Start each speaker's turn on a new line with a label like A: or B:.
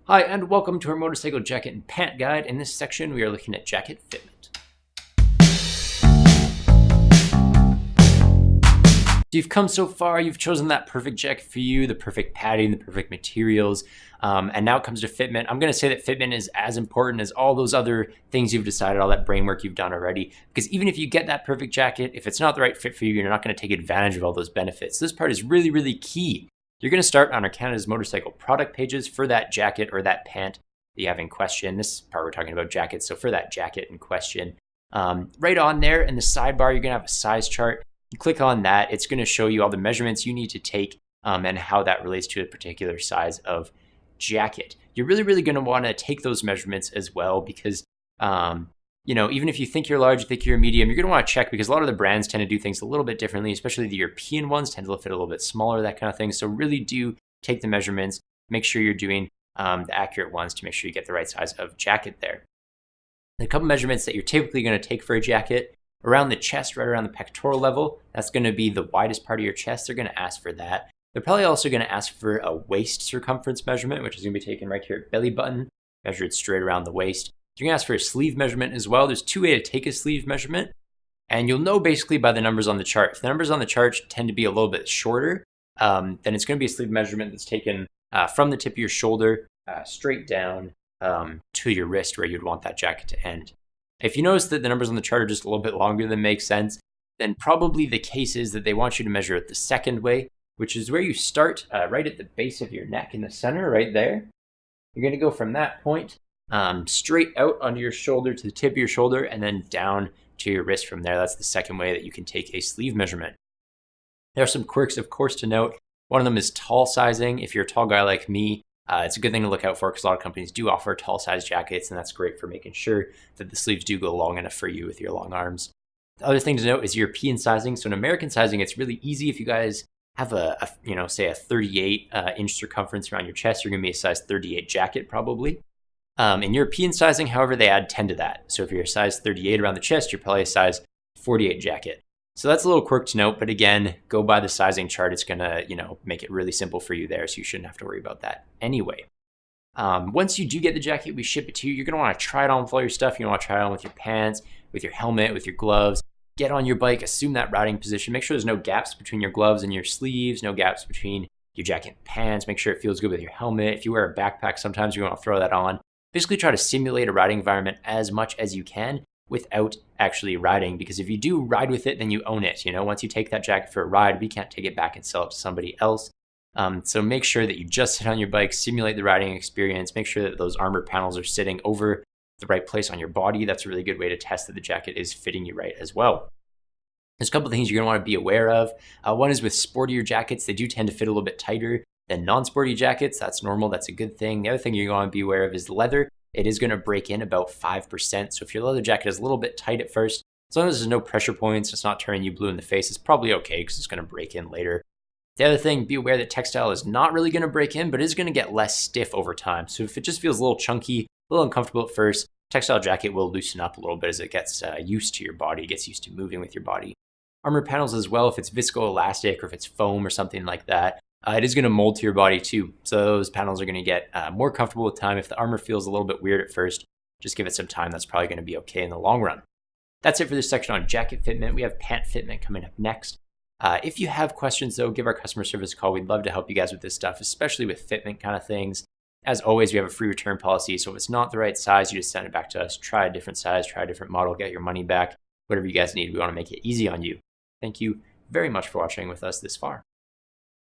A: Hi, and welcome to our motorcycle jacket and pant guide. In this section, we are looking at jacket fitment. So you've come so far, you've chosen that perfect jacket for you, the perfect padding, the perfect materials, and now it comes to fitment. I'm gonna say that fitment is as important as all those other things you've decided, all that brain work you've done already, because even if you get that perfect jacket, if it's not the right fit for you, you're not gonna take advantage of all those benefits. This part is really, really key. You're gonna start on our Canada's motorcycle product pages for that jacket or that pant that you have in question. This part we're talking about jackets, so for that jacket in question. Right on there in the sidebar, you're gonna have a size chart. You click on that, it's gonna show you all the measurements you need to take and how that relates to a particular size of jacket. You're really, really gonna wanna take those measurements as well because even if you think you're large, you think you're a medium, you're gonna wanna check because a lot of the brands tend to do things a little bit differently, especially the European ones tend to fit a little bit smaller, that kind of thing. So really do take the measurements, make sure you're doing the accurate ones to make sure you get the right size of jacket there. A couple measurements that you're typically gonna take for a jacket, around the chest, right around the pectoral level, that's gonna be the widest part of your chest, they're gonna ask for that. They're probably also gonna ask for a waist circumference measurement, which is gonna be taken right here at belly button, measured straight around the waist. You're gonna ask for a sleeve measurement as well. There's two ways to take a sleeve measurement, and you'll know basically by the numbers on the chart. If the numbers on the chart tend to be a little bit shorter, then it's gonna be a sleeve measurement that's taken from the tip of your shoulder straight down to your wrist where you'd want that jacket to end. If you notice that the numbers on the chart are just a little bit longer than makes sense, then probably the case is that they want you to measure it the second way, which is where you start right at the base of your neck in the center, right there. You're gonna go from that point straight out onto your shoulder to the tip of your shoulder and then down to your wrist from there. That's the second way that you can take a sleeve measurement. There are some quirks, of course, to note. One of them is tall sizing. If you're a tall guy like me, it's a good thing to look out for because a lot of companies do offer tall size jackets, and that's great for making sure that the sleeves do go long enough for you with your long arms. The other thing to note is European sizing. So in American sizing, it's really easy. If you guys have say a 38 inch circumference around your chest, you're gonna be a size 38 jacket probably. In European sizing, however, they add 10 to that. So if you're a size 38 around the chest, you're probably a size 48 jacket. So that's a little quirk to note, but again, go by the sizing chart. It's gonna, make it really simple for you there, so you shouldn't have to worry about that anyway. Once you do get the jacket, we ship it to you. You're gonna wanna try it on with all your stuff. You're gonna wanna try it on with your pants, with your helmet, with your gloves. Get on your bike, assume that riding position. Make sure there's no gaps between your gloves and your sleeves, no gaps between your jacket and pants. Make sure it feels good with your helmet. If you wear a backpack, sometimes you wanna throw that on. Basically try to simulate a riding environment as much as you can without actually riding, because if you do ride with it, then you own it. Once you take that jacket for a ride, we can't take it back and sell it to somebody else. So make sure that you just sit on your bike, simulate the riding experience, make sure that those armor panels are sitting over the right place on your body. That's a really good way to test that the jacket is fitting you right as well. There's a couple of things you're gonna wanna be aware of. One is with sportier jackets, they do tend to fit a little bit tighter than non-sporty jackets. That's normal, that's a good thing. The other thing you're going to be aware of is leather. It is going to break in about 5%. So if your leather jacket is a little bit tight at first, as long as there's no pressure points, it's not turning you blue in the face, it's probably okay because it's going to break in later. The other thing, be aware that textile is not really going to break in, but it is going to get less stiff over time. So if it just feels a little chunky, a little uncomfortable at first, textile jacket will loosen up a little bit as it gets used to your body, gets used to moving with your body. Armor panels as well, if it's viscoelastic or if it's foam or something like that, it is going to mold to your body too. So those panels are going to get more comfortable with time. If the armor feels a little bit weird at first, just give it some time. That's probably going to be okay in the long run. That's it for this section on jacket fitment. We have pant fitment coming up next. If you have questions though, give our customer service a call. We'd love to help you guys with this stuff, especially with fitment kind of things. As always, we have a free return policy. So if it's not the right size, you just send it back to us. Try a different size, try a different model, get your money back. Whatever you guys need, we want to make it easy on you. Thank you very much for watching with us this far.